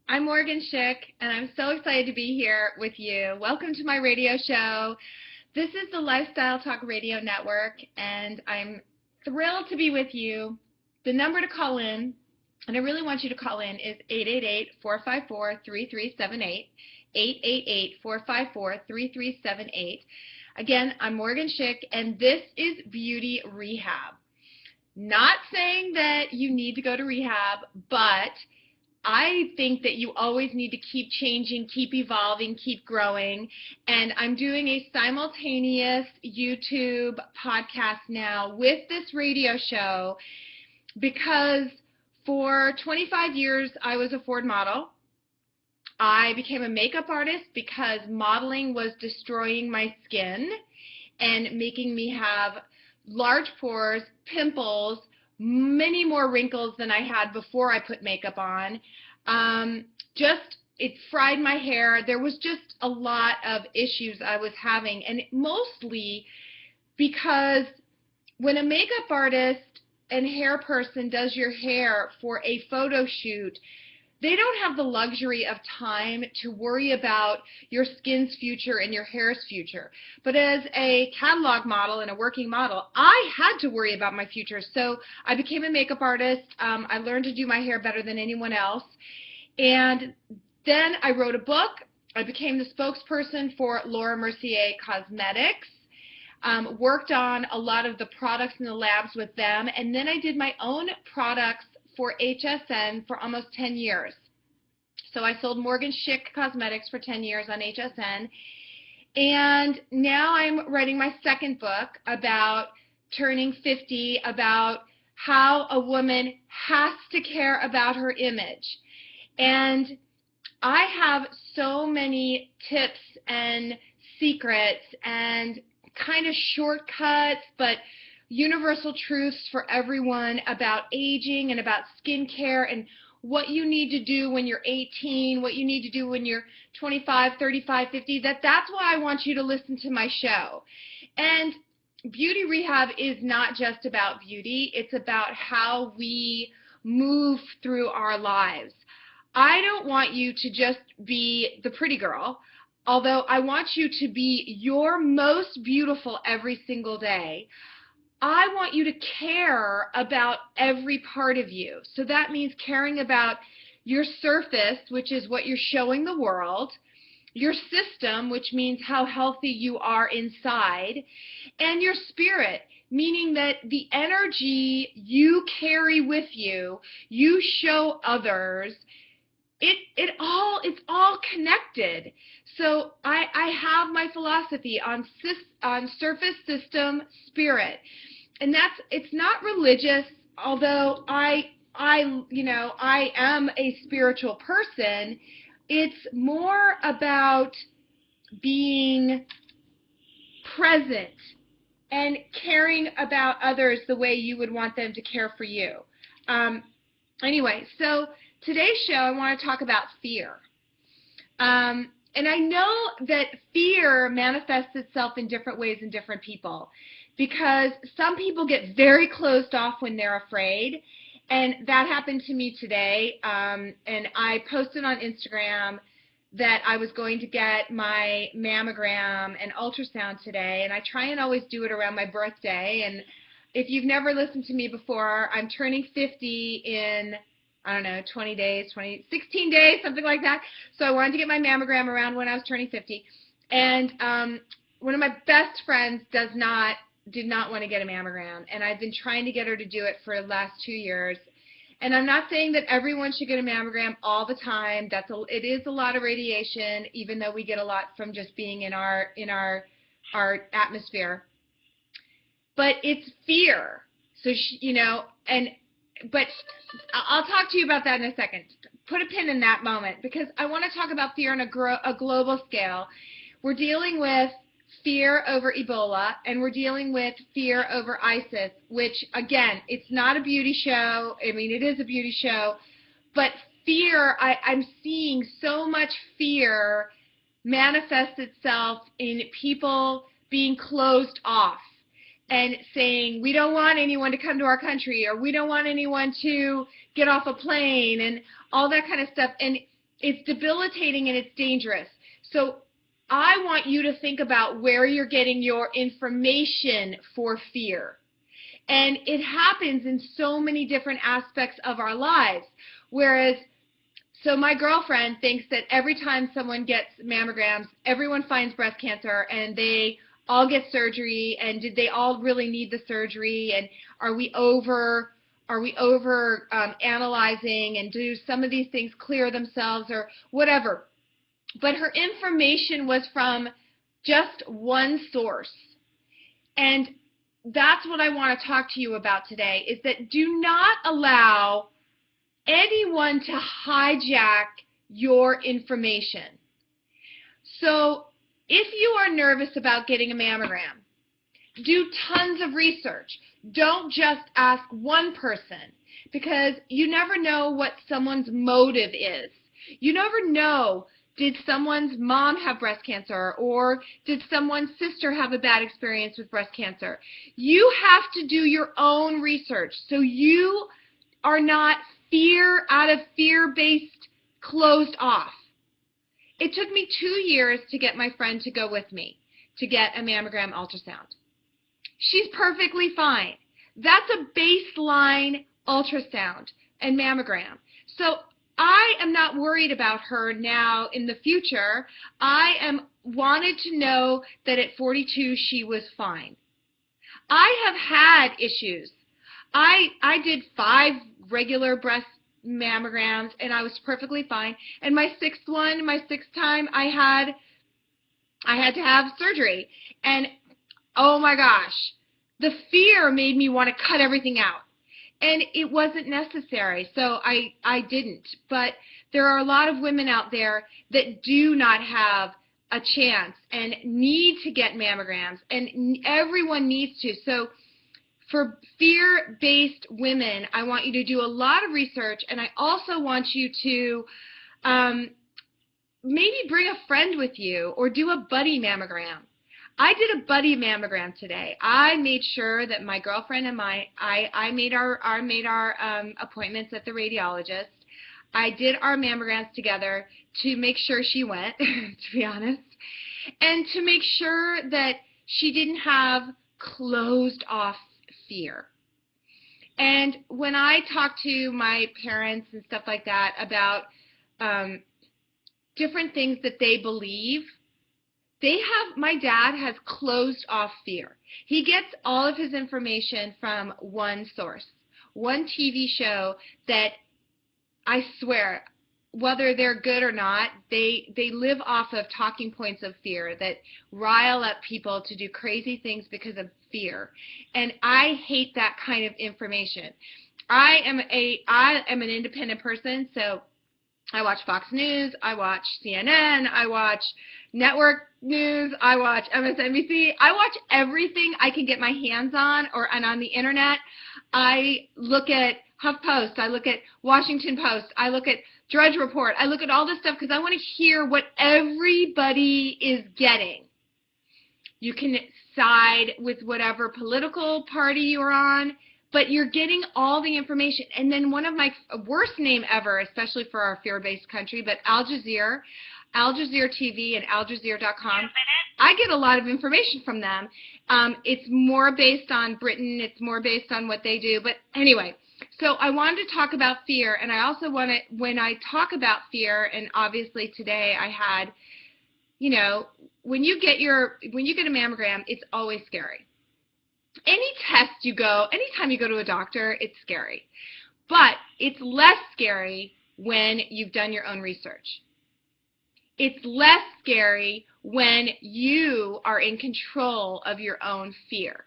I'm Morgen Schick, and I'm so excited to be here with you. Welcome to my radio show. This is the Lifestyle Talk Radio Network, and I'm thrilled to be with you. The number to call in, and I really want you to call in, is 888-454-3378, 888-454-3378. Again, I'm Morgen Schick, and this is Beauty Rehab. Not saying that you need to go to rehab, but I think that you always need to keep changing, keep evolving, keep growing. And I'm doing a simultaneous YouTube podcast now with this radio show because for 25 years I was a Ford model. I became a makeup artist because modeling was destroying my skin and making me have large pores, pimples, many more wrinkles than I had before I put makeup on. It fried my hair. There was just a lot of issues I was having, and mostly because when a makeup artist and hair person does your hair for a photo shoot, they don't have the luxury of time to worry about your skin's future and your hair's future. But as a catalog model and a working model, I had to worry about my future. So I became a makeup artist. I learned to do my hair better than anyone else. And then I wrote a book. I became the spokesperson for Laura Mercier Cosmetics. Worked on a lot of the products in the labs with them. And then I did my own products for HSN for almost 10 years. So I sold Morgen Schick Cosmetics for 10 years on HSN. And now I'm writing my second book about turning 50, about how a woman has to care about her image. And I have so many tips and secrets and kind of shortcuts, but universal truths for everyone about aging and about skincare and what you need to do when you're 18, what you need to do when you're 25, 35, 50. That's why I want you to listen to my show. And Beauty Rehab is not just about beauty. It's about how we move through our lives. I don't want you to just be the pretty girl, although I want you to be your most beautiful every single day. I want you to care about every part of you. So that means caring about your surface, which is what you're showing the world, your system, which means how healthy you are inside, and your spirit, meaning that the energy you carry with you, you show others. It's all connected. So I have my philosophy on surface, system, spirit. And it's not religious, although I am a spiritual person. It's more about being present and caring about others the way you would want them to care for you. Anyway, so today's show I want to talk about fear. And I know that fear manifests itself in different ways in different people, because some people get very closed off when they're afraid, and that happened to me today. And I posted on Instagram that I was going to get my mammogram and ultrasound today, and I try and always do it around my birthday. And if you've never listened to me before, I'm turning 50 in, I don't know, 16 days, something like that. So I wanted to get my mammogram around when I was turning 50. And one of my best friends did not want to get a mammogram, and I've been trying to get her to do it for the last 2 years. And I'm not saying that everyone should get a mammogram all the time. It is a lot of radiation, even though we get a lot from just being in our atmosphere. But it's fear. So but I'll talk to you about that in a second. Put a pin in that moment, because I want to talk about fear on a global scale. We're dealing with fear over Ebola, and we're dealing with fear over ISIS, which, again, it's not a beauty show. I mean, it is a beauty show, but fear, I'm seeing so much fear manifest itself in people being closed off and saying, we don't want anyone to come to our country, or we don't want anyone to get off a plane, and all that kind of stuff. And It's debilitating and it's dangerous. So I want you to think about where you're getting your information for fear. And it happens in so many different aspects of our lives. Whereas, so my girlfriend thinks that every time someone gets mammograms, everyone finds breast cancer and they all get surgery, and did they all really need the surgery, and are we over analyzing, and do some of these things clear themselves or whatever. But her information was from just one source. And that's what I want to talk to you about today, is that do not allow anyone to hijack your information. So if you are nervous about getting a mammogram, do tons of research. Don't just ask one person, because you never know what someone's motive is. You never know, did someone's mom have breast cancer, or did someone's sister have a bad experience with breast cancer? You have to do your own research so you are not out of fear-based, closed off. It took me 2 years to get my friend to go with me to get a mammogram ultrasound. She's perfectly fine. That's a baseline ultrasound and mammogram. So I am not worried about her now in the future. I wanted to know that at 42 she was fine. I have had issues. I did 5 regular breast mammograms and I was perfectly fine. And my sixth time, I had to have surgery. And oh my gosh, the fear made me want to cut everything out. And it wasn't necessary, so I didn't. But there are a lot of women out there that do not have a chance and need to get mammograms, and everyone needs to. So for fear-based women, I want you to do a lot of research, and I also want you to maybe bring a friend with you or do a buddy mammogram. I did a buddy mammogram today. I made sure that my girlfriend and I made our appointments at the radiologist. I did our mammograms together to make sure she went, to be honest, and to make sure that she didn't have closed off fear. And when I talk to my parents and stuff like that about different things that they believe, my dad has closed off fear. He gets all of his information from one source, one TV show that I swear, whether they're good or not, they live off of talking points of fear that rile up people to do crazy things because of fear. And I hate that kind of information. I am an independent person, so I watch Fox News, I watch CNN, I watch network news, I watch MSNBC, I watch everything I can get my hands on and on the internet. I look at HuffPost, I look at Washington Post, I look at Drudge Report, I look at all this stuff because I want to hear what everybody is getting. You can side with whatever political party you're on, but you're getting all the information. And then one of my worst name ever, especially for our fear-based country, but Al Jazeera TV and AlJazeera.com, I get a lot of information from them. It's more based on Britain. It's more based on what they do. But anyway, so I wanted to talk about fear, and I also want to, when I talk about fear, and obviously today I had, you know, when you get a mammogram, it's always scary. Anytime you go to a doctor, it's scary. But it's less scary when you've done your own research. It's less scary when you are in control of your own fear.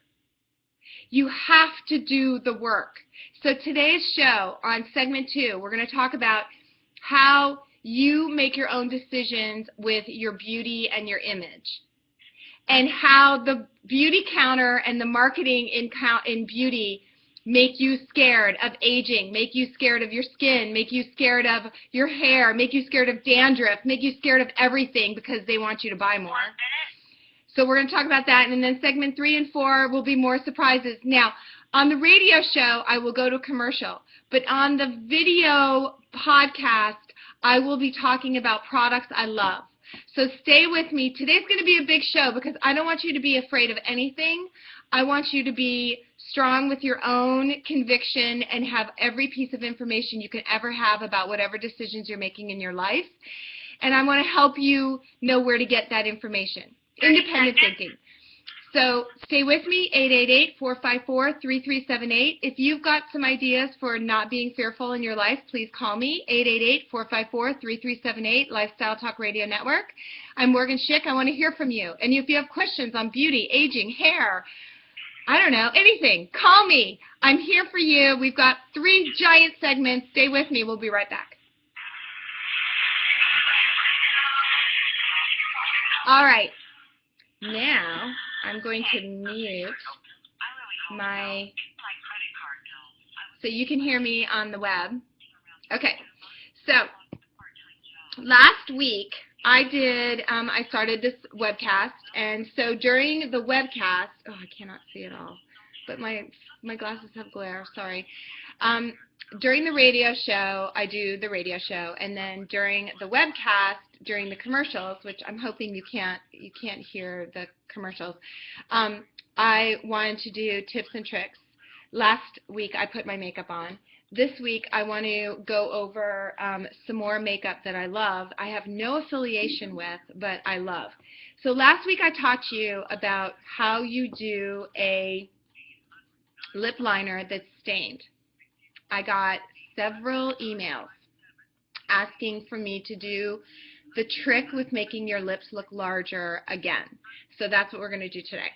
You have to do the work. So today's show, on segment 2, we're going to talk about how you make your own decisions with your beauty and your image, and how the beauty counter and the marketing in beauty make you scared of aging, make you scared of your skin, make you scared of your hair, make you scared of dandruff, make you scared of everything because they want you to buy more. So we're going to talk about that, and then segment 3 and 4 will be more surprises. Now, on the radio show, I will go to commercial, but on the video podcast, I will be talking about products I love. So stay with me. Today's going to be a big show because I don't want you to be afraid of anything. I want you to be strong with your own conviction and have every piece of information you can ever have about whatever decisions you're making in your life. And I want to help you know where to get that information. Independent thinking. So stay with me, 888-454-3378. If you've got some ideas for not being fearful in your life, please call me, 888-454-3378, Lifestyle Talk Radio Network. I'm Morgen Schick. I want to hear from you. And if you have questions on beauty, aging, hair, I don't know, anything, call me. I'm here for you. We've got 3 giant segments. Stay with me. We'll be right back. All right. Now, I'm going to mute my, so you can hear me on the web. Okay, so last week I started this webcast, and so during the webcast, oh, I cannot see it all, but my glasses have glare, sorry. During the radio show, I do the radio show, and then during the webcast, during the commercials, which I'm hoping you can't hear the commercials, I wanted to do tips and tricks. Last week I put my makeup on. This week I want to go over some more makeup that I love. I have no affiliation with, but I love. So last week I taught you about how you do a lip liner that's stained. I got several emails asking for me to do the trick with making your lips look larger again. So that's what we're going to do today.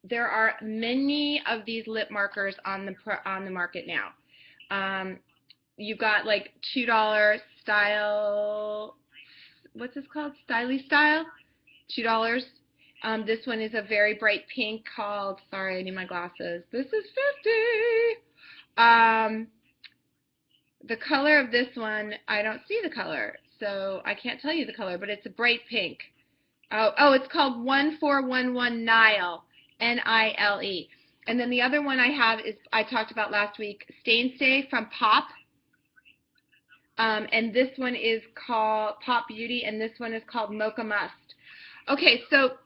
There are many of these lip markers on the market now. You've got like $2 style, what's this called? Styly Style, $2. This one is a very bright pink called, sorry, I need my glasses. This is $50. The color of this one, I don't see the color, so I can't tell you the color, but it's a bright pink. Oh, it's called 1411 Nile, N-I-L-E. And then the other one I have is, I talked about last week, Stain Stay from Pop. And this one is called Pop Beauty, and this one is called Mocha Must. Okay, so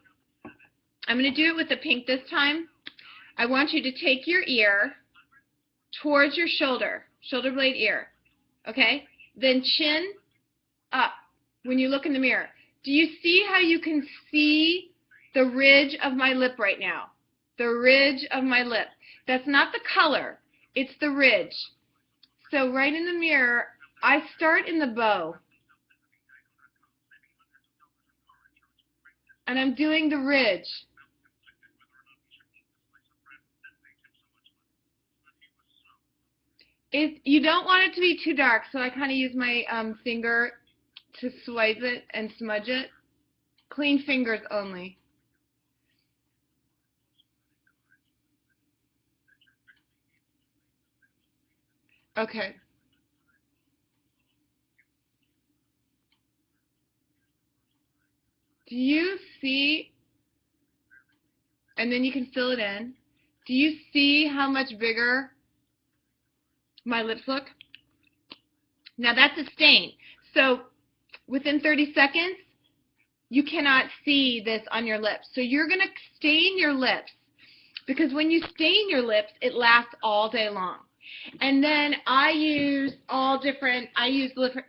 I'm going to do it with the pink this time. I want you to take your ear towards your shoulder blade ear, okay? Then chin up when you look in the mirror. Do you see how you can see the ridge of my lip right now? The ridge of my lip. That's not the color, it's the ridge. So right in the mirror, I start in the bow. And I'm doing the ridge. You don't want it to be too dark, so I kind of use my finger to swipe it and smudge it. Clean fingers only. Okay. Do you see, and then you can fill it in, do you see how much bigger my lips look? Now that's a stain. So within 30 seconds, you cannot see this on your lips. So you're going to stain your lips, because when you stain your lips, it lasts all day long. And then I use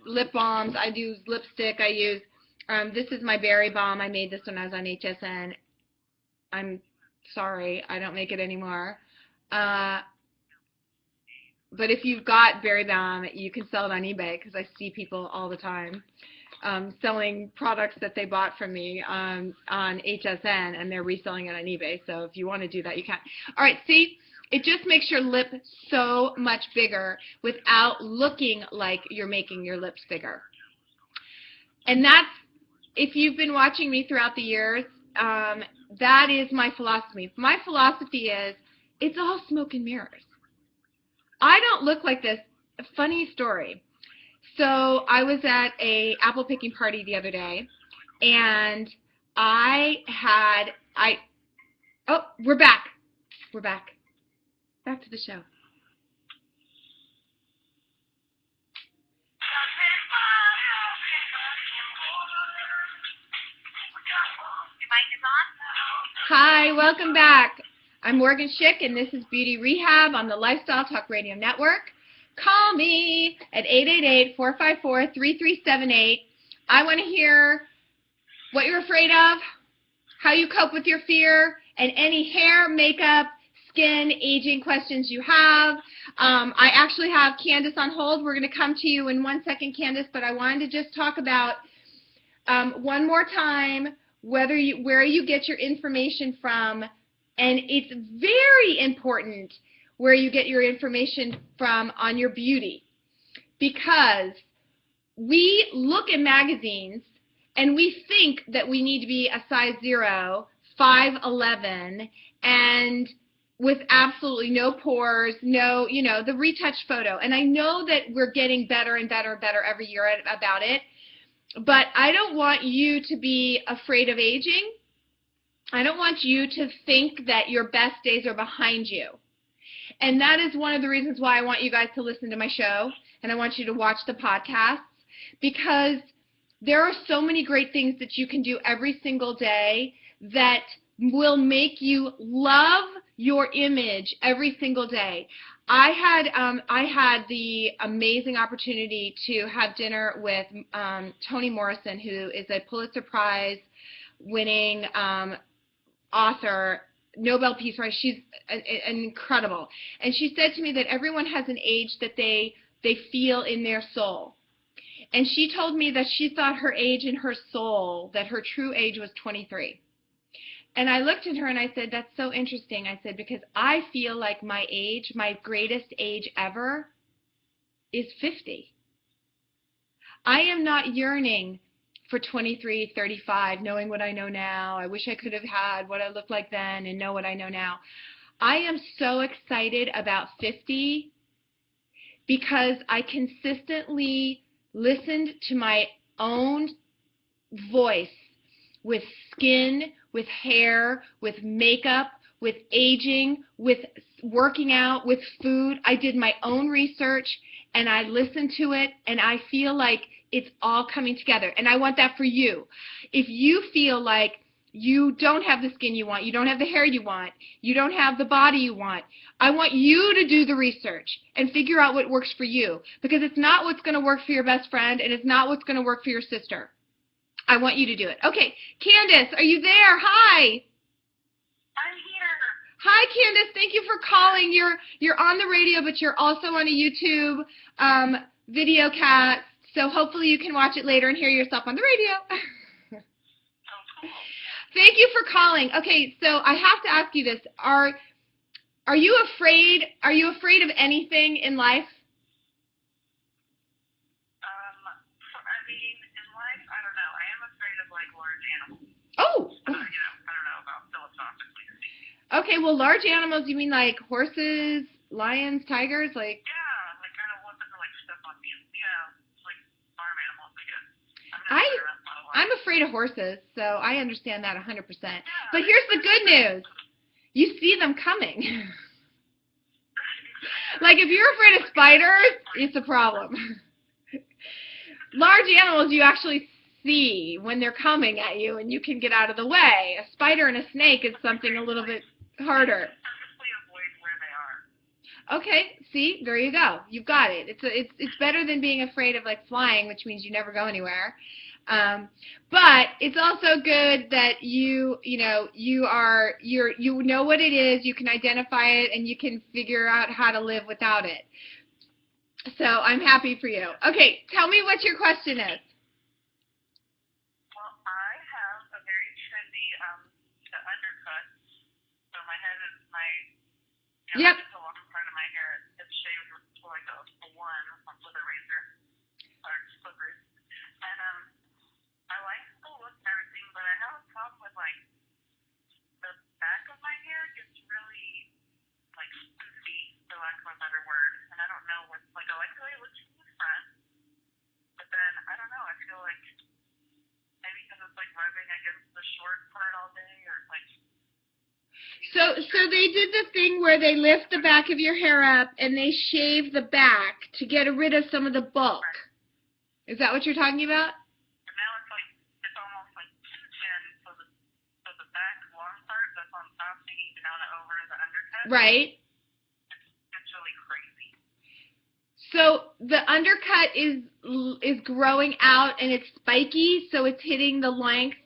lip balms, I use lipstick, I use, this is my berry balm. I made this when I was on HSN. I'm sorry, I don't make it anymore. But if you've got berry balm, you can sell it on eBay, because I see people all the time selling products that they bought from me on HSN, and they're reselling it on eBay. So if you want to do that, you can. All right, see? It just makes your lip so much bigger without looking like you're making your lips bigger. And that's, if you've been watching me throughout the years, that is my philosophy. My philosophy is, it's all smoke and mirrors. I don't look like this. A funny story. So I was at a apple picking party the other day, and oh, we're back. We're back. Back to the show. Hi, welcome back. I'm Morgen Schick, and this is Beauty Rehab on the Lifestyle Talk Radio Network. Call me at 888-454-3378. I want to hear what you're afraid of, how you cope with your fear, and any hair, makeup, skin, aging questions you have. I actually have Candace on hold. We're going to come to you in 1 second, Candace, but I wanted to just talk about one more time where you get your information from, and it's very important where you get your information from on your beauty, because we look at magazines and we think that we need to be a size 0, 5'11", and with absolutely no pores, no, the retouched photo. And I know that we're getting better and better and better every year about it, but I don't want you to be afraid of aging. I don't want you to think that your best days are behind you. And that is one of the reasons why I want you guys to listen to my show, and I want you to watch the podcasts, because there are so many great things that you can do every single day that will make you love your image every single day. I had the amazing opportunity to have dinner with Toni Morrison, who is a Pulitzer Prize winning author, Nobel Peace Prize. She's incredible. And she said to me that everyone has an age that they feel in their soul. And she told me that she thought her age in her soul, that her true age was 23. And I looked at her and I said, that's so interesting. I said, because I feel like my age, my greatest age ever, is 50. I am not yearning for 23, 35, knowing what I know now. I wish I could have had what I looked like then and know what I know now. I am so excited about 50 because I consistently listened to my own voice with skin, with hair, with makeup, with aging, with working out, with food. I did my own research and I listened to it, and I feel like it's all coming together. And I want that for you. If you feel like you don't have the skin you want, you don't have the hair you want, you don't have the body you want, I want you to do the research and figure out what works for you, because it's not what's going to work for your best friend, and it's not what's going to work for your sister. I want you to do it. Okay, Candace, are you there? Hi. I'm here. Hi, Candace. Thank you for calling. You're on the radio, but you're also on a YouTube video cast, so hopefully you can watch it later and hear yourself on the radio. Thank you for calling. Okay, so I have to ask you this: Are you afraid? Are you afraid of anything in life? I mean, in life, I don't know. I am afraid of like large animals. Oh. I don't know about philosophically speaking. Okay, well, large animals. You mean like horses, lions, tigers, like? Yeah, like kind of want them to like step on me. Yeah, like farm animals, I guess. I'm afraid of horses, so I understand that 100%. But here's the good news. You see them coming. Like if you're afraid of spiders, it's a problem. Large animals you actually see when they're coming at you and you can get out of the way. A spider and a snake is something a little bit harder. Okay, see, there you go. You've got it. It's better than being afraid of like flying, which means you never go anywhere. But it's also good that you know what it is, you can identify it, and you can figure out how to live without it. So I'm happy for you. Okay, tell me what your question is. Well, I have a very trendy undercut. So my head is Yep. The long part of my hair is shaved to like a one with a razor or clippers. And I like the look and everything, but I have a problem with like the back of my hair gets really like poofy, for lack of a better word. And I don't know what, like I like the way it looks from the front, but then I don't know, I feel like maybe because it's like rubbing against the short part all day, or like. So they did the thing where they lift the back of your hair up and they shave the back to get rid of some of the bulk. Right. Is that what you're talking about? And now it's almost like too thin, so the back long part that's on top undercut. Right. It's really crazy. So the undercut is growing out and it's spiky, so it's hitting the length.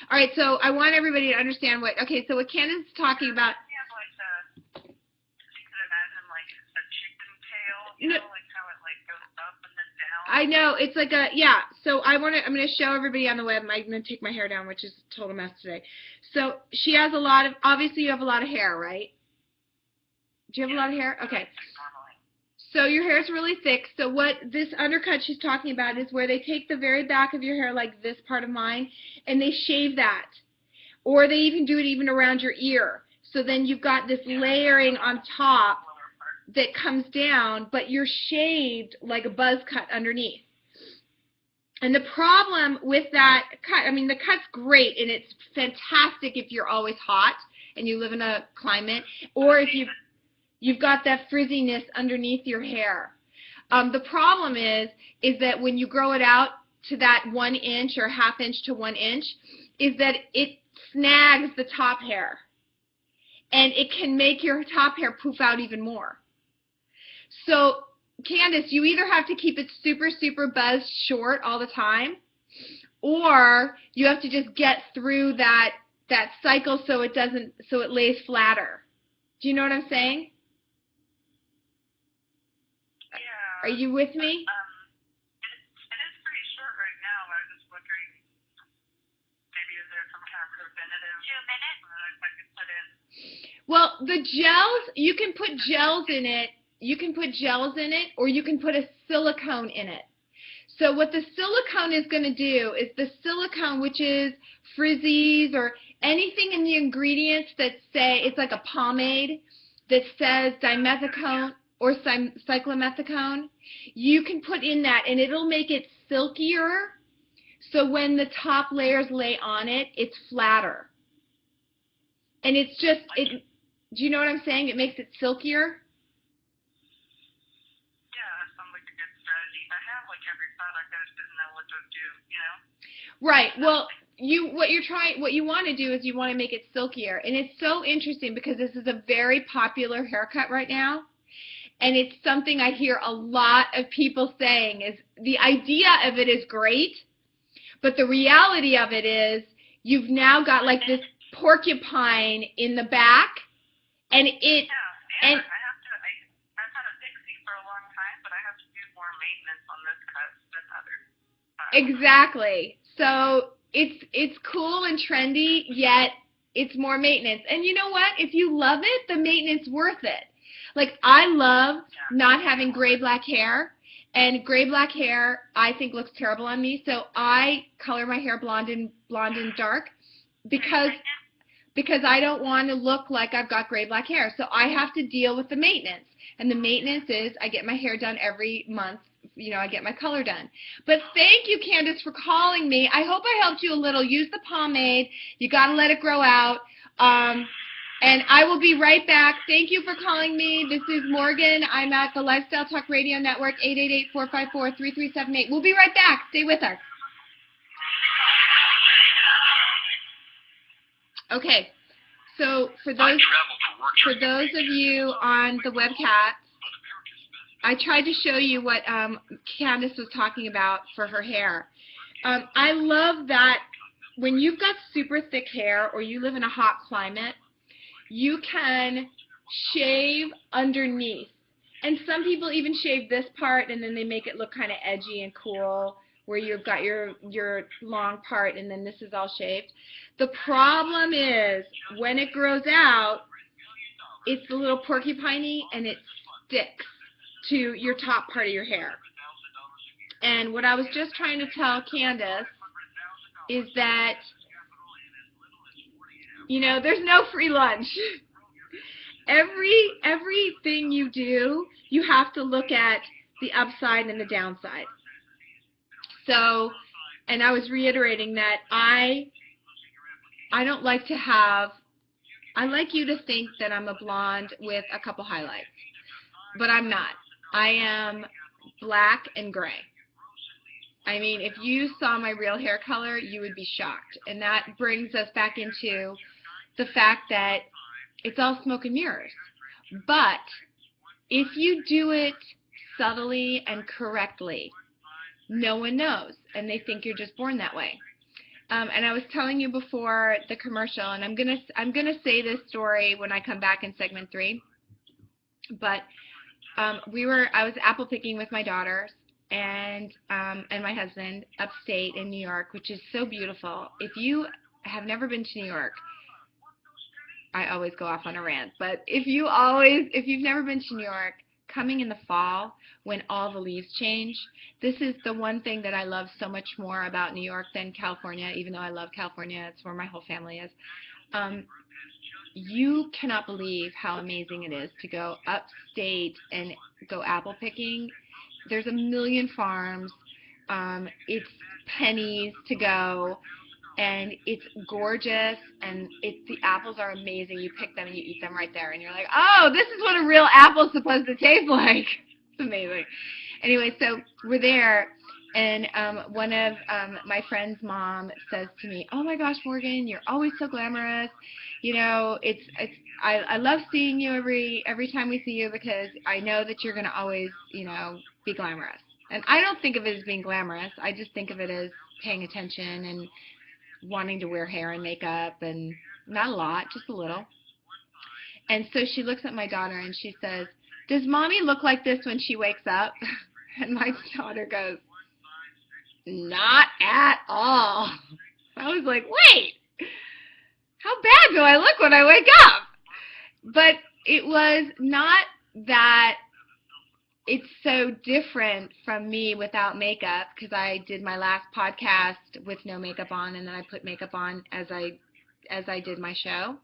All right, so I want everybody to understand what Candace is talking about. You have like you could imagine like a chicken tail, No, like how it like goes up and then down. I know, it's like so I'm going to show everybody on the web. I'm going to take my hair down, which is a total mess today. So she has obviously you have a lot of hair, right? Do you have a lot of hair? Okay. So your hair is really thick. So what this undercut she's talking about is where they take the very back of your hair, like this part of mine, and they shave that. Or they even do it even around your ear. So then you've got this layering on top that comes down, but you're shaved like a buzz cut underneath. And the problem with that cut, I mean, the cut's great, and it's fantastic if you're always hot and you live in a climate, or if you've got that frizziness underneath your hair. The problem is that when you grow it out to that 1 inch or ½ inch to 1 inch, is that it snags the top hair. And it can make your top hair poof out even more. So, Candace, you either have to keep it super, super buzzed short all the time, or you have to just get through that cycle so it lays flatter. Do you know what I'm saying? Yeah. Are you with me? It is pretty short right now. I was just wondering, maybe is there some kind of preventative 2 minutes I could put in? Well, the gels, you can put gels in it. You can put gels in it, or you can put a silicone in it. So what the silicone is going to do is the silicone, which is frizzies or anything in the ingredients that say, it's like a pomade that says dimethicone or cyclomethicone, you can put in that, and it'll make it silkier, so when the top layers lay on it, it's flatter. And it's just, do you know what I'm saying? It makes it silkier. Yeah, that sounds like a good strategy. I have like every product, I just didn't know what to do, you know? Right. Well, what you want to do is you want to make it silkier. And it's so interesting because this is a very popular haircut right now. And it's something I hear a lot of people saying is the idea of it is great, but the reality of it is you've now got like this porcupine in the back, and I have I've had a pixie for a long time, but I have to do more maintenance on this cut than others. Exactly. So it's cool and trendy, yet it's more maintenance. And you know what? If you love it, the maintenance worth it. Like, I love not having gray-black hair, and gray-black hair I think looks terrible on me, so I color my hair blonde and dark because I don't want to look like I've got gray-black hair. So I have to deal with the maintenance, and the maintenance is I get my hair done every month. You know, I get my color done. But thank you, Candace, for calling me. I hope I helped you a little. Use the pomade. You got to let it grow out. And I will be right back. Thank you for calling me. This is Morgan. I'm at the Lifestyle Talk Radio Network, 888-454-3378. We'll be right back. Stay with us. Okay. So for those of you on the webcast, I tried to show you what Candace was talking about for her hair. I love that when you've got super thick hair or you live in a hot climate, you can shave underneath. And some people even shave this part and then they make it look kind of edgy and cool, where you've got your long part and then this is all shaved. The problem is when it grows out, it's a little porcupiney and it sticks to your top part of your hair. And what I was just trying to tell Candace is that, you know, there's no free lunch. Everything you do, you have to look at the upside and the downside. So, and I was reiterating that I don't like to have, I like you to think that I'm a blonde with a couple highlights, but I'm not. I am black and gray. I mean, if you saw my real hair color, you would be shocked. And that brings us back into the fact that it's all smoke and mirrors. But if you do it subtly and correctly, no one knows, and they think you're just born that way. And I was telling you before the commercial, and I'm gonna say this story when I come back in segment 3. But I was apple picking with my daughters and my husband upstate in New York, which is so beautiful. If you have never been to New York, I always go off on a rant, but if you've never been to New York, coming in the fall when all the leaves change, this is the one thing that I love so much more about New York than California, even though I love California. It's where my whole family is. You cannot believe how amazing it is to go upstate and go apple picking. There's a million farms. It's pennies to go. And it's gorgeous, and the apples are amazing. You pick them and you eat them right there, and you're like, oh, this is what a real apple's supposed to taste like. It's amazing. Anyway, so we're there, and one of my friend's mom says to me, oh my gosh, Morgan, you're always so glamorous. You know, I love seeing you every time we see you, because I know that you're gonna always, you know, be glamorous. And I don't think of it as being glamorous. I just think of it as paying attention and wanting to wear hair and makeup, and not a lot, just a little. And so she looks at my daughter and she says, does mommy look like this when she wakes up? And my daughter goes, not at all. I was like, wait, how bad do I look when I wake up? But it was not that it's so different from me without makeup, because I did my last podcast with no makeup on, and then I put makeup on as I did my show.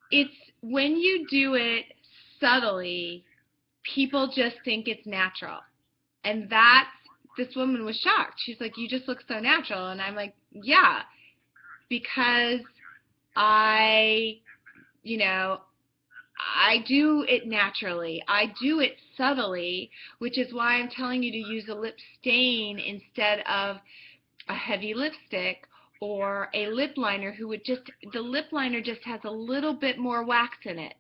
It's when you do it subtly, people just think it's natural. And this woman was shocked. She's like, you just look so natural. And I'm like, yeah, because I do it naturally. I do it subtly, which is why I'm telling you to use a lip stain instead of a heavy lipstick or a lip liner. The lip liner just has a little bit more wax in it.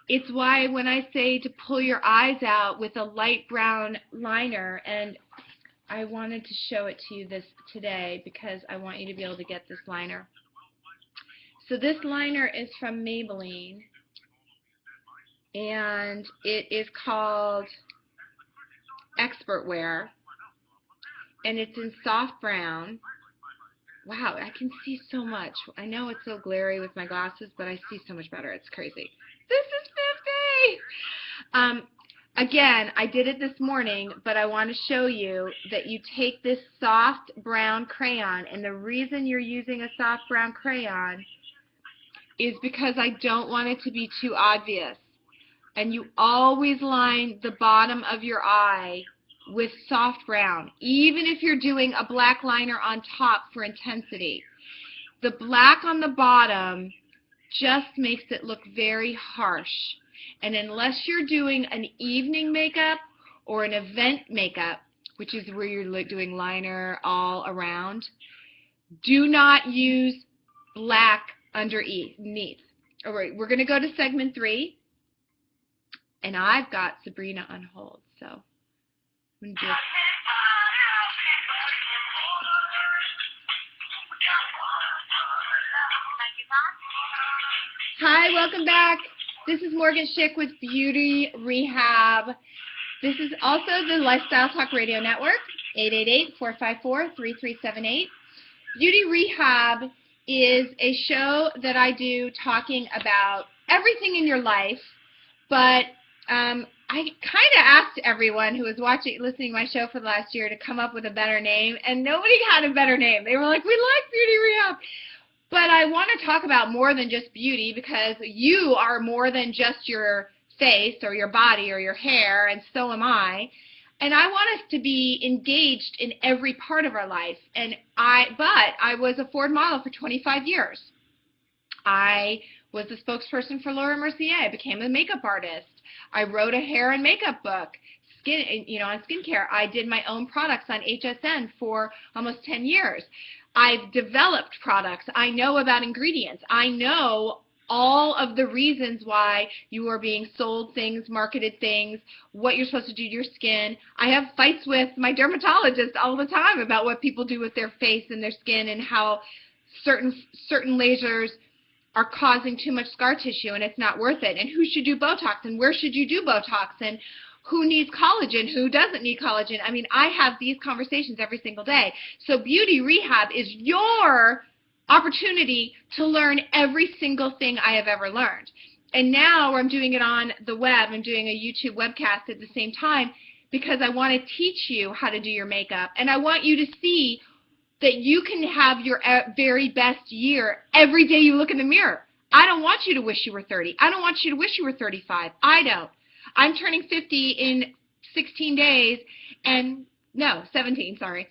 It's why when I say to pull your eyes out with a light brown liner, and I wanted to show it to you today because I want you to be able to get this liner. So this liner is from Maybelline, and it is called Expert Wear, and it's in soft brown. Wow, I can see so much. I know it's so glary with my glasses, but I see so much better. It's crazy. This is 50! Again, I did it this morning, but I want to show you that you take this soft brown crayon, and the reason you're using a soft brown crayon is because I don't want it to be too obvious. And you always line the bottom of your eye with soft brown, even if you're doing a black liner on top for intensity. The black on the bottom just makes it look very harsh. And unless you're doing an evening makeup or an event makeup, which is where you're doing liner all around, do not use black underneath. All right, we're going to go to segment 3. And I've got Sabrina on hold, so I'm going to do it. Hi, welcome back. This is Morgen Schick with Beauty Rehab. This is also the Lifestyle Talk Radio Network, 888-454-3378. Beauty Rehab is a show that I do talking about everything in your life, but I kind of asked everyone who was listening to my show for the last year to come up with a better name, and nobody had a better name. They were like, we like Beauty Rehab. But I want to talk about more than just beauty, because you are more than just your face or your body or your hair, and so am I. And I want us to be engaged in every part of our life. But I was a Ford model for 25 years. I was the spokesperson for Laura Mercier. I became a makeup artist. I wrote a hair and makeup book, on skincare. I did my own products on HSN for almost 10 years. I've developed products. I know about ingredients. I know all of the reasons why you are being sold things, marketed things, what you're supposed to do to your skin. I have fights with my dermatologist all the time about what people do with their face and their skin and how certain lasers are causing too much scar tissue and it's not worth it, and who should do Botox and where should you do Botox, and who needs collagen, who doesn't need collagen. I mean, I have these conversations every single day. So Beauty Rehab is your opportunity to learn every single thing I have ever learned. And now I'm doing it on the web. I'm doing a YouTube webcast at the same time because I want to teach you how to do your makeup, and I want you to see that you can have your very best year every day you look in the mirror. I don't want you to wish you were 30. I don't want you to wish you were 35. I don't. I'm turning 50 in 16 days, and no, 17, sorry.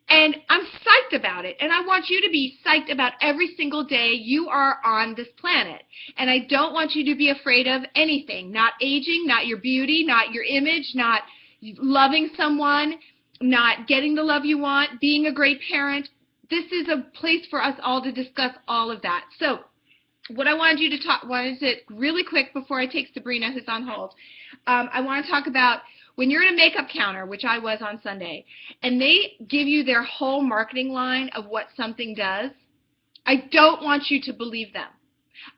And I'm psyched about it, and I want you to be psyched about every single day you are on this planet. And I don't want you to be afraid of anything, not aging, not your beauty, not your image, not loving someone, not getting the love you want, being a great parent. This is a place for us all to discuss all of that. So what I wanted you to really quick before I take Sabrina, who's on hold, I want to talk about when you're at a makeup counter, which I was on Sunday, and they give you their whole marketing line of what something does, I don't want you to believe them.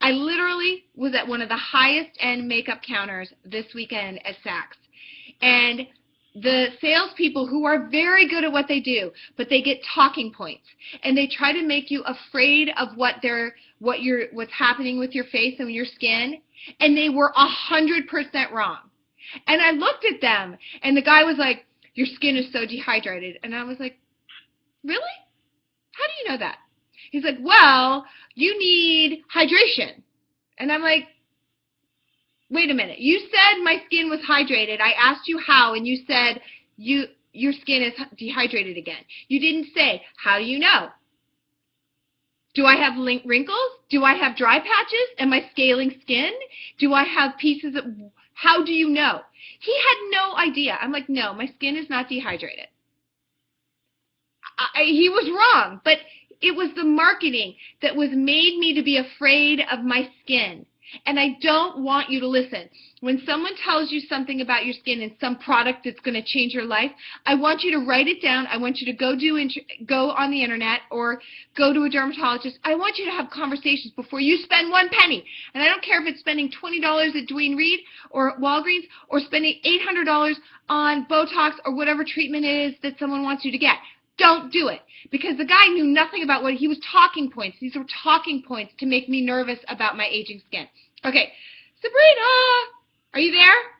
I literally was at one of the highest end makeup counters this weekend at Saks, and the salespeople who are very good at what they do, but they get talking points, and they try to make you afraid of what's happening with your face and your skin, and they were 100% wrong. And I looked at them, and the guy was like, "Your skin is so dehydrated," and I was like, "Really? How do you know that?" He's like, "Well, you need hydration," and I'm like, wait a minute, you said my skin was hydrated. I asked you how, and you said your skin is dehydrated again. You didn't say, how do you know? Do I have wrinkles? Do I have dry patches? Am I scaling skin? Do I have pieces of, how do you know? He had no idea. I'm like, no, my skin is not dehydrated. He was wrong, but it was the marketing that made me to be afraid of my skin. And I don't want you to listen. When someone tells you something about your skin and some product that's going to change your life, I want you to write it down. I want you to go on the internet or go to a dermatologist. I want you to have conversations before you spend one penny. And I don't care if it's spending $20 at Duane Reade or Walgreens or spending $800 on Botox or whatever treatment it is that someone wants you to get. Don't do it, because the guy knew nothing about what he was talking points. These were talking points to make me nervous about my aging skin. Okay, Sabrina, are you there?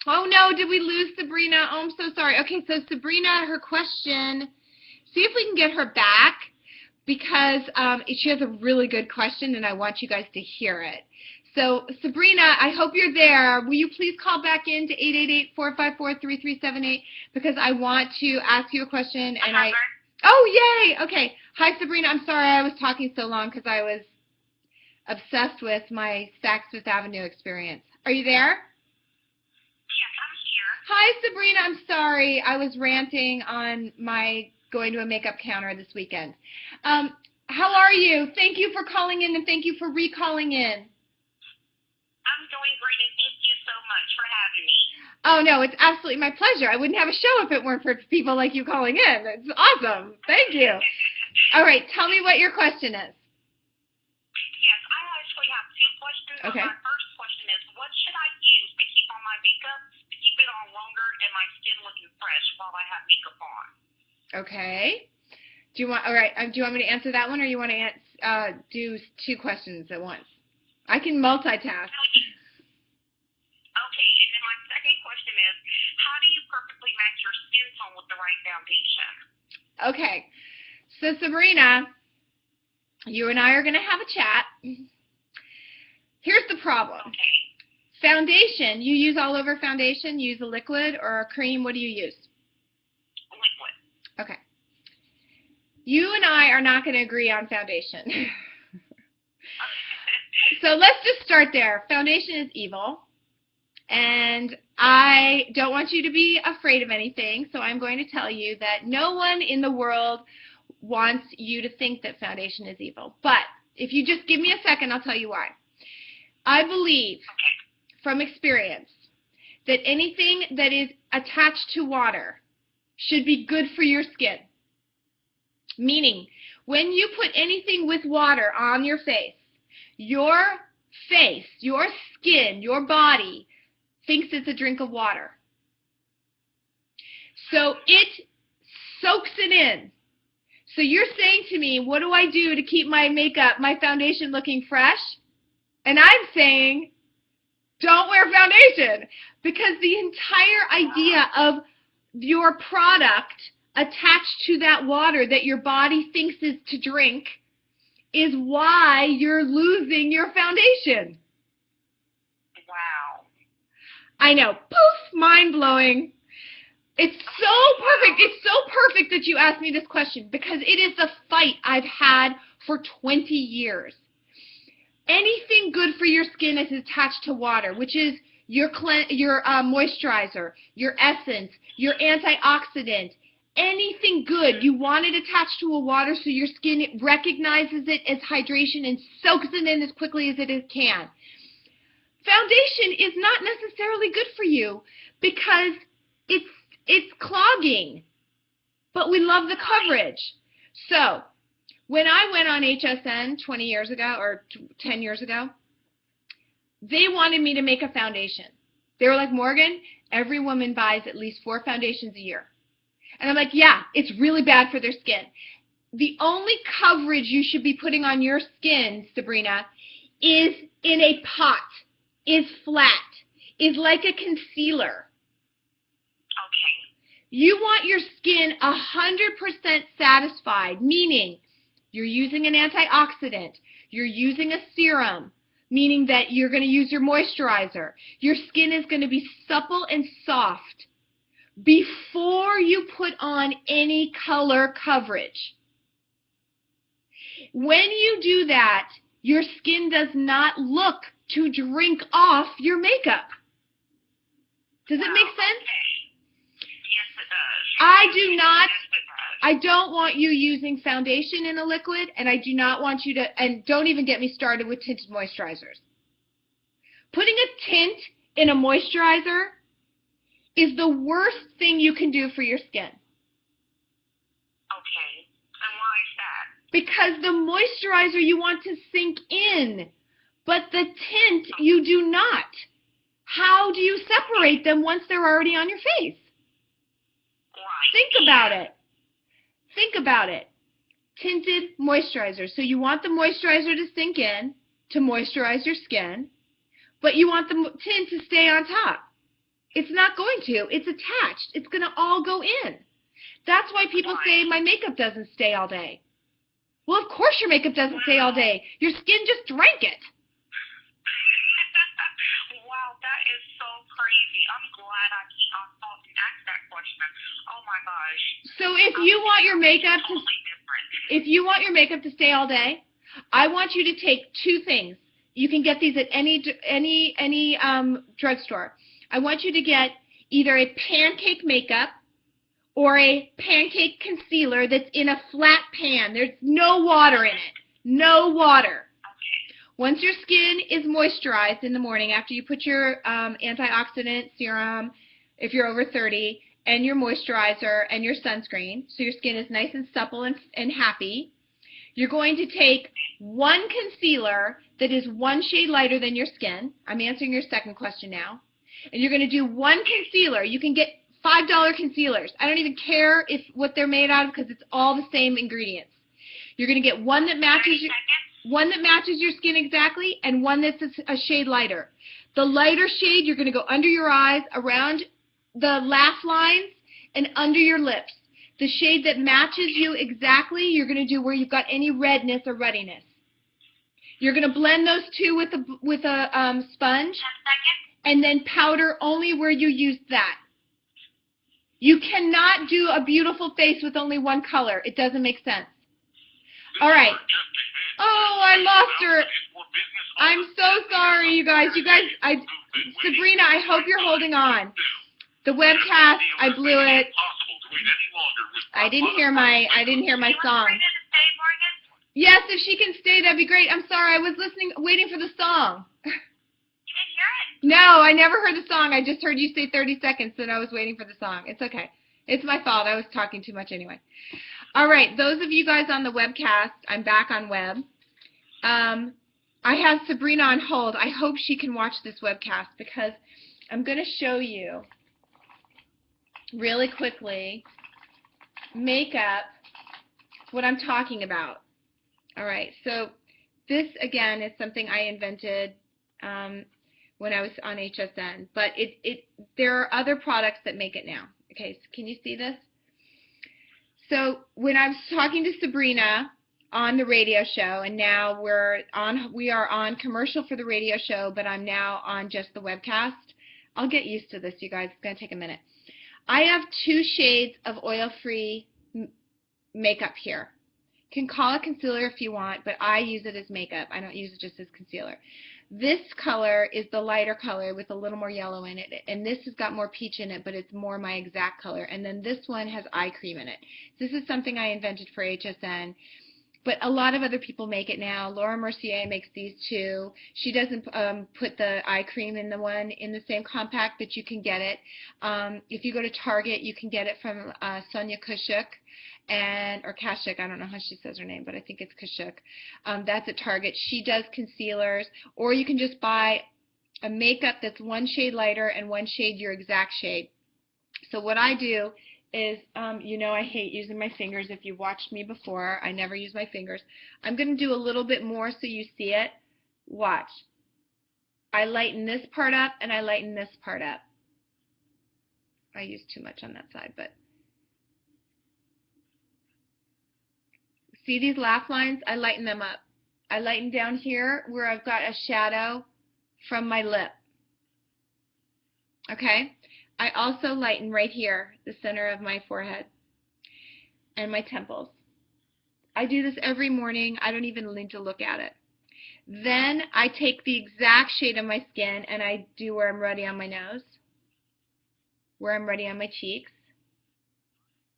Oh no, did we lose Sabrina? Oh, I'm so sorry. Okay, so Sabrina, her question, see if we can get her back, because she has a really good question and I want you guys to hear it. So Sabrina, I hope you're there. Will you please call back in to 888-454-3378, because I want to ask you a question. And oh, yay. Okay. Hi, Sabrina. I'm sorry I was talking so long because I was obsessed with my Saks Fifth Avenue experience. Are you there? Yes, I'm here. Hi, Sabrina. I'm sorry. I was ranting on my going to a makeup counter this weekend. How are you? Thank you for calling in, and thank you for recalling in. I'm doing great, and thank you so much for having me. Oh, no, it's absolutely my pleasure. I wouldn't have a show if it weren't for people like you calling in. It's awesome. Thank you. All right, tell me what your question is. Yes, I actually have two questions. Okay. My first question is, what should I use to keep on my makeup, to keep it on longer, and my skin looking fresh while I have makeup on? Okay. Do you want me to answer that one, or you want to do two questions at once? I can multitask. Okay, and then my second question is, how do you perfectly match your skin tone with the right foundation? Okay. So, Sabrina, you and I are going to have a chat. Here's the problem. Okay. Foundation, you use all over foundation? You use a liquid or a cream? What do you use? Liquid. Okay. You and I are not going to agree on foundation. So let's just start there. Foundation is evil, and I don't want you to be afraid of anything, so I'm going to tell you that no one in the world wants you to think that foundation is evil. But If you just give me a second, I'll tell you why. I believe, from experience, that anything that is attached to water should be good for your skin. Meaning, when you put anything with water on your face, your skin, your body thinks it's a drink of water. So it soaks it in. So you're saying to me, what do I do to keep my makeup, my foundation looking fresh? And I'm saying, don't wear foundation, because the entire idea of your product attached to that water that your body thinks is to drink is why you're losing your foundation. Wow. I know. Poof, mind-blowing. It's so perfect. It's so perfect that you asked me this question, because it is the fight I've had for 20 years. Anything good for your skin is attached to water, which is your moisturizer, your essence, your antioxidant, anything good. You want it attached to a water so your skin recognizes it as hydration and soaks it in as quickly as it can. Foundation is not necessarily good for you because it's clogging, but we love the coverage. So when I went on HSN 20 years ago or 10 years ago, they wanted me to make a foundation. They were like, Morgan, every woman buys at least 4 foundations a year. And I'm like, yeah, it's really bad for their skin. The only coverage you should be putting on your skin, Sabrina, is in a pot, is flat, is like a concealer. Okay. You want your skin 100% satisfied, meaning you're using an antioxidant, you're using a serum, meaning that you're going to use your moisturizer. Your skin is going to be supple and soft before you put on any color coverage. When you do that, your skin does not look to drink off your makeup. Does it make sense? Okay. Yes, it does. I don't want you using foundation in a liquid, and I do not want you to, and don't even get me started with tinted moisturizers. Putting a tint in a moisturizer is the worst thing you can do for your skin. Okay. And why is that? Because the moisturizer you want to sink in, but the tint you do not. How do you separate them once they're already on your face? Right. Think about it. Think about it. Tinted moisturizer. So you want the moisturizer to sink in, to moisturize your skin, but you want the tint to stay on top. It's not going to. It's attached. It's going to all go in. That's why people say my makeup doesn't stay all day. Well, of course your makeup doesn't stay all day. Your skin just drank it. Wow, that is so crazy. I'm glad I thought to ask that question. Oh my gosh. So if you want your makeup to, if you want your makeup to stay all day, I want you to take 2 things. You can get these at any drugstore. I want you to get either a pancake makeup or a pancake concealer that's in a flat pan. There's no water in it. No water. Once your skin is moisturized in the morning after you put your antioxidant serum, if you're over 30, and your moisturizer and your sunscreen, so your skin is nice and supple and happy, you're going to take 1 concealer that is 1 shade lighter than your skin. I'm answering your second question now. And you're going to do 1 concealer. You can get $5 concealers. I don't even care what they're made out of because it's all the same ingredients. You're going to get one that matches your skin exactly and one that's a shade lighter. The lighter shade, you're going to go under your eyes, around the laugh lines, and under your lips. The shade that matches you exactly, you're going to do where you've got any redness or ruddiness. You're going to blend those 2 with a sponge, and then powder only where you used that. You cannot do a beautiful face with only 1 color. It doesn't make sense. All right. Oh, I lost her. I'm so sorry, you guys. Sabrina, I hope you're holding on. The webcast, I blew it. I didn't hear my song. Yes, if she can stay, that'd be great. I'm sorry, I was listening, waiting for the song. You didn't hear it? No, I never heard the song. I just heard you say 30 seconds, and I was waiting for the song. It's okay. It's my fault. I was talking too much anyway. All right, those of you guys on the webcast, I'm back on web. I have Sabrina on hold. I hope she can watch this webcast because I'm going to show you really quickly makeup, what I'm talking about. All right, so this, again, is something I invented when I was on HSN, but there are other products that make it now. Okay, so can you see this? So when I was talking to Sabrina on the radio show, and now we are on commercial for the radio show, but I'm now on just the webcast. I'll get used to this, you guys. It's going to take a minute. I have 2 shades of oil-free makeup here. You can call it concealer if you want, but I use it as makeup. I don't use it just as concealer. This color is the lighter color with a little more yellow in it, and this has got more peach in it, but it's more my exact color. And then this one has eye cream in it. This is something I invented for HSN, but a lot of other people make it now. Laura Mercier makes these too. She doesn't put the eye cream in the same compact, but you can get it. If you go to Target, you can get it from Sonia Kushuk. Or Kashuk, I don't know how she says her name, but I think it's Kashuk. That's at Target. She does concealers, or you can just buy a makeup that's 1 shade lighter and 1 shade your exact shade. So what I do is, you know I hate using my fingers. If you've watched me before, I never use my fingers. I'm going to do a little bit more so you see it. Watch. I lighten this part up and I lighten this part up. I use too much on that side, but see these laugh lines? I lighten them up. I lighten down here where I've got a shadow from my lip. Okay? I also lighten right here, the center of my forehead and my temples. I do this every morning. I don't even need to look at it. Then I take the exact shade of my skin and I do where I'm ready on my nose, where I'm ready on my cheeks,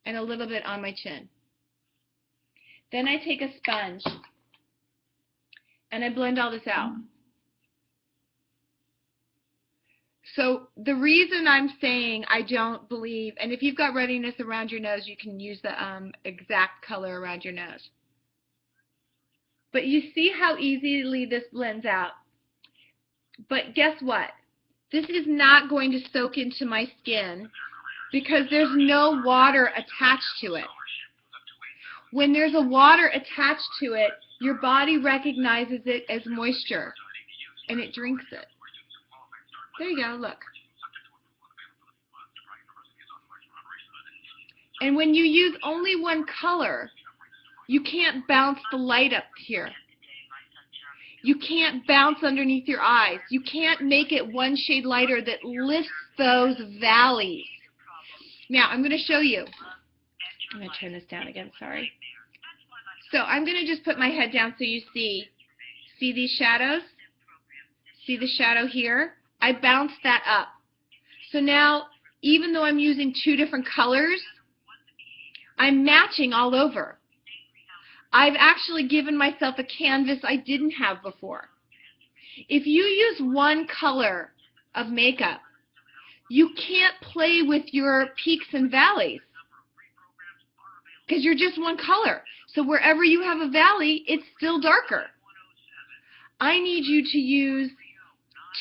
and a little bit on my chin. Then I take a sponge and I blend all this out. So the reason I'm saying I don't believe, and if you've got readiness around your nose, you can use the exact color around your nose. But you see how easily this blends out. But guess what? This is not going to soak into my skin because there's no water attached to it. When there's a water attached to it, your body recognizes it as moisture and it drinks it. There you go, look. And when you use only 1 color, you can't bounce the light up here. You can't bounce underneath your eyes. You can't make it 1 shade lighter that lifts those valleys. Now, I'm going to show you. I'm going to turn this down again, sorry. So I'm going to just put my head down so you see. See these shadows? See the shadow here? I bounced that up. So now, even though I'm using 2 different colors, I'm matching all over. I've actually given myself a canvas I didn't have before. If you use 1 color of makeup, you can't play with your peaks and valleys because you're just 1 color. So wherever you have a valley, it's still darker. I need you to use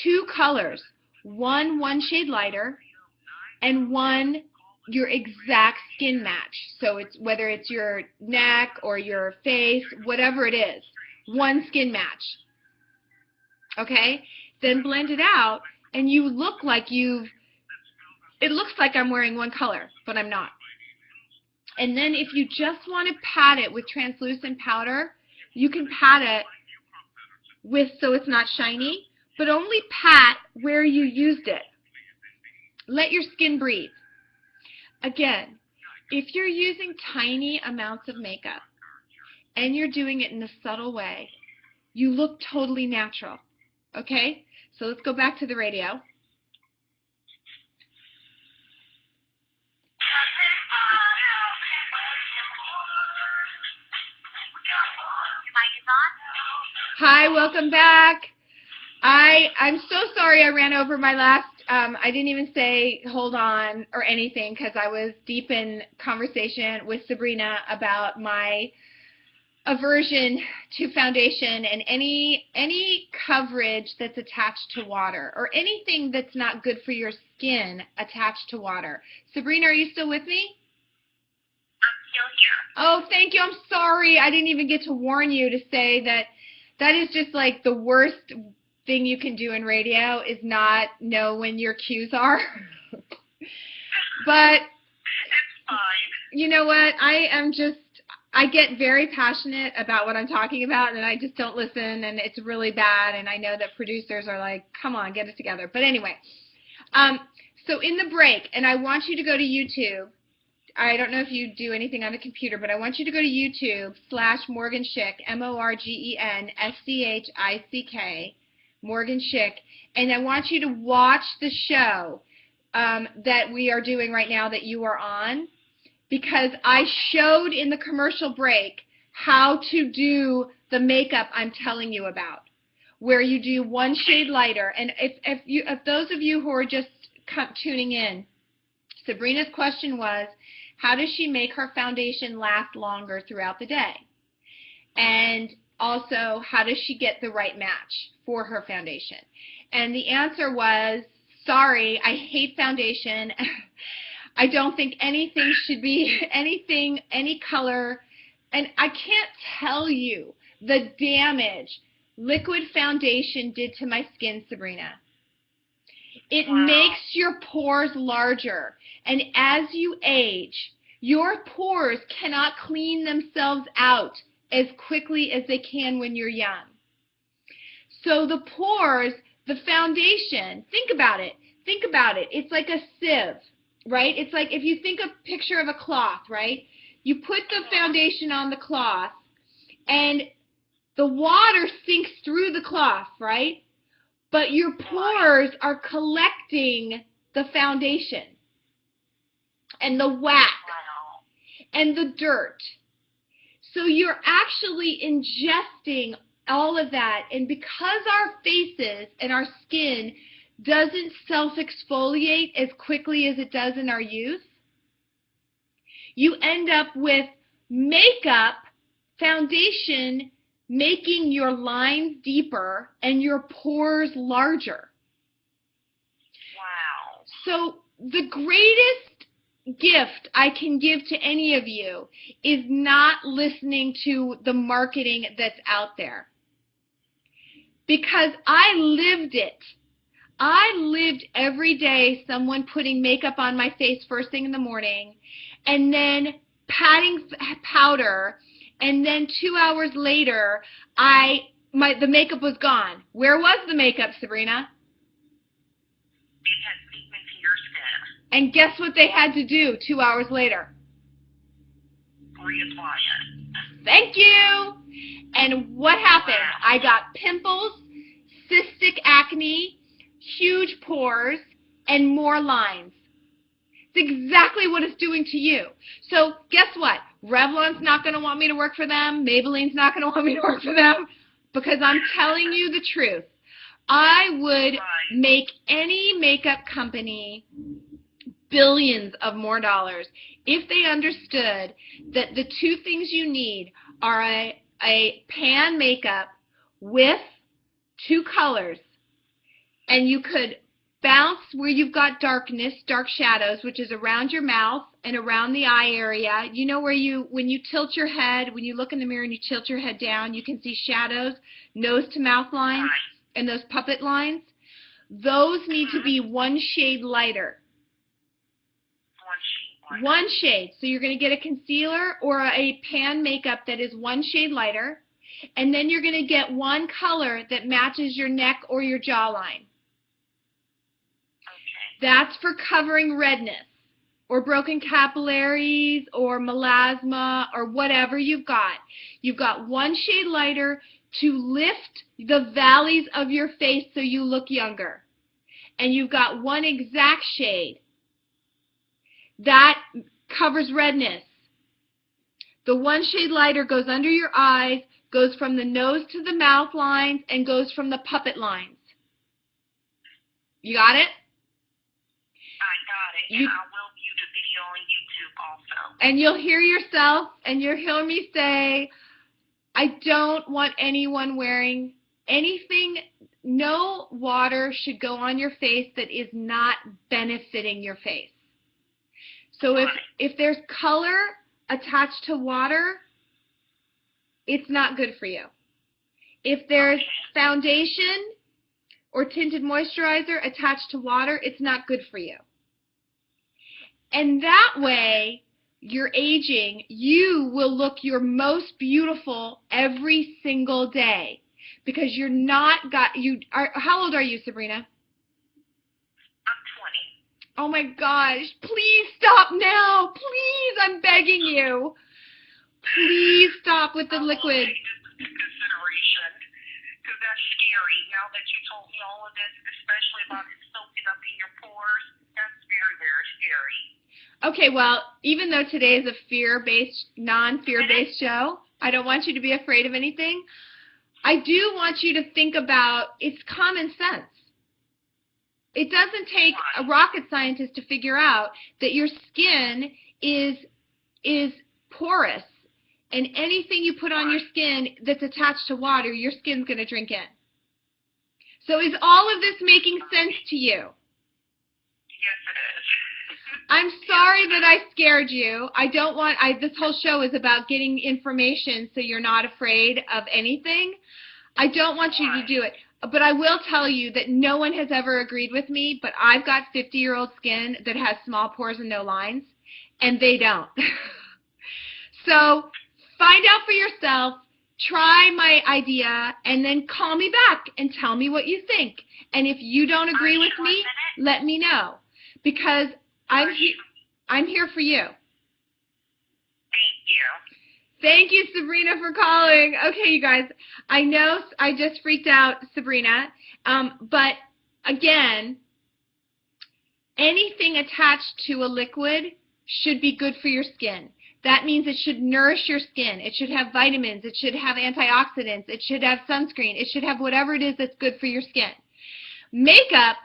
2 colors, 1 shade lighter, and 1 your exact skin match. So it's whether it's your neck or your face, whatever it is, 1 skin match. Okay? Then blend it out, and you look like it looks like I'm wearing 1 color, but I'm not. And then if you just want to pat it with translucent powder, you can pat it so it's not shiny, but only pat where you used it. Let your skin breathe. Again, if you're using tiny amounts of makeup and you're doing it in a subtle way, you look totally natural. Okay? So let's go back to the radio. Hi, welcome back. I'm so sorry I ran over my last, I didn't even say hold on or anything because I was deep in conversation with Sabrina about my aversion to foundation and any coverage that's attached to water or anything that's not good for your skin attached to water. Sabrina, are you still with me? I'm still here. Oh, thank you. I'm sorry. I didn't even get to warn you to say that that is just like the worst thing you can do in radio is not know when your cues are. But It's fine. you know what? I get very passionate about what I'm talking about, and I just don't listen, and it's really bad, and I know that producers are like, come on, get it together. But anyway, so in the break, and I want you to go to YouTube. I don't know if you do anything on the computer, but I want you to go to YouTube/Morgen Schick, MorgenSchick, Morgen Schick, and I want you to watch the show that we are doing right now that you are on, because I showed in the commercial break how to do the makeup I'm telling you about, where you do one shade lighter. And if those of you who are just tuning in, Sabrina's question was, how does she make her foundation last longer throughout the day? And also, how does she get the right match for her foundation? And the answer was, sorry, I hate foundation. I don't think anything should be any color. And I can't tell you the damage liquid foundation did to my skin, Sabrina. It makes your pores larger. And as you age, your pores cannot clean themselves out as quickly as they can when you're young. So the pores, the foundation, think about it. Think about it. It's like a sieve, right? It's like if you think a picture of a cloth, right? You put the foundation on the cloth, and the water sinks through the cloth, right? But your pores are collecting the foundation and the wax and the dirt. So you're actually ingesting all of that. And because our faces and our skin doesn't self-exfoliate as quickly as it does in our youth, you end up with makeup, foundation, making your lines deeper and your pores larger. Wow. So the greatest gift I can give to any of you is not listening to the marketing that's out there. Because I lived it. I lived every day someone putting makeup on my face first thing in the morning and then patting powder, and then 2 hours later the makeup was gone. Where was the makeup, Sabrina? It had seeped into your skin. And guess what they had to do 2 hours later? Reapply it. Thank you. And what happened? I got pimples, cystic acne, huge pores, and more lines. It's exactly what it's doing to you. So guess what? Revlon's not going to want me to work for them. Maybelline's not going to want me to work for them, because I'm telling you the truth. I would make any makeup company billions of more dollars if they understood that the two things you need are a pan makeup with two colors, and you could bounce where you've got darkness, dark shadows, which is around your mouth and around the eye area. You know where when you tilt your head, when you look in the mirror and you tilt your head down, you can see shadows, nose to mouth lines, and those puppet lines. Those need to be one shade lighter. One shade. So you're going to get a concealer or a pan makeup that is one shade lighter, and then you're going to get one color that matches your neck or your jawline. That's for covering redness or broken capillaries or melasma or whatever you've got. You've got one shade lighter to lift the valleys of your face so you look younger. And you've got one exact shade that covers redness. The one shade lighter goes under your eyes goes from the nose to the mouth lines, and goes from the puppet lines. You got it? I got it, and I will view the video on YouTube also. And you'll hear yourself, and you'll hear me say, I don't want anyone wearing anything. No water should go on your face that is not benefiting your face. So if there's color attached to water, it's not good for you. If there's foundation or tinted moisturizer attached to water, it's not good for you. And that way, you're aging, you will look your most beautiful every single day because you're not how old are you, Sabrina? I'm 20. Oh my gosh, please stop now. Please, I'm begging you. Please stop with the liquid. Take this into consideration because that's scary. Now that you told me all of this, especially about it soaking up in your pores, that's very, very scary. Okay, well, even though today is a non-fear-based show, I don't want you to be afraid of anything. I do want you to think about it's common sense. It doesn't take a rocket scientist to figure out that your skin is porous, and anything you put on your skin that's attached to water, your skin's going to drink in. So is all of this making sense to you? Yes, it is. I'm sorry that I scared you. This whole show is about getting information so you're not afraid of anything. I don't want you to do it. But I will tell you that no one has ever agreed with me, but I've got 50-year-old skin that has small pores and no lines, and they don't. So find out for yourself, try my idea, and then call me back and tell me what you think. And if you don't agree with me, let me know, because I'm here for you. Thank you. Thank you, Sabrina, for calling. Okay, you guys, I know I just freaked out Sabrina, but again, anything attached to a liquid should be good for your skin. That means it should nourish your skin. It should have vitamins. It should have antioxidants. It should have sunscreen. It should have whatever it is that's good for your skin. Makeup,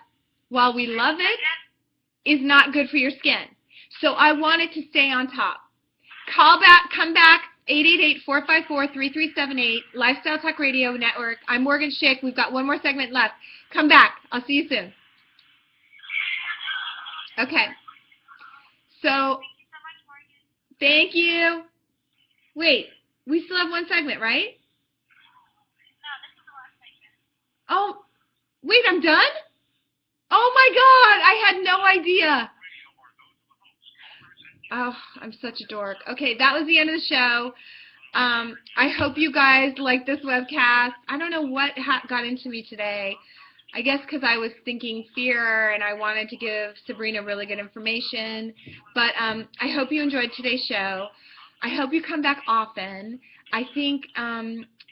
while we love it, is not good for your skin. So I want it to stay on top. Come back, 888-454-3378, Lifestyle Talk Radio Network. I'm Morgen Schick. We've got one more segment left. Come back. I'll see you soon. Okay. So, thank you. Wait, we still have one segment, right? No, this is the last segment. Oh, wait, I'm done? Oh my God, I had no idea. Oh, I'm such a dork. Okay, that was the end of the show. I hope you guys like this webcast. I don't know what got into me today. I guess because I was thinking fear and I wanted to give Sabrina really good information. But I hope you enjoyed today's show. I hope you come back often. I think,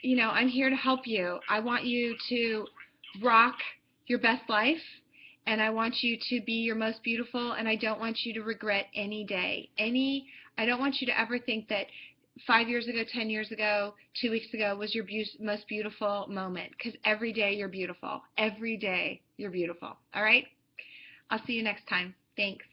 you know, I'm here to help you. I want you to rock your best life. And I want you to be your most beautiful, and I don't want you to regret any day. I don't want you to ever think that 5 years ago, 10 years ago, 2 weeks ago was your most beautiful moment, because every day you're beautiful. Every day you're beautiful. All right? I'll see you next time. Thanks.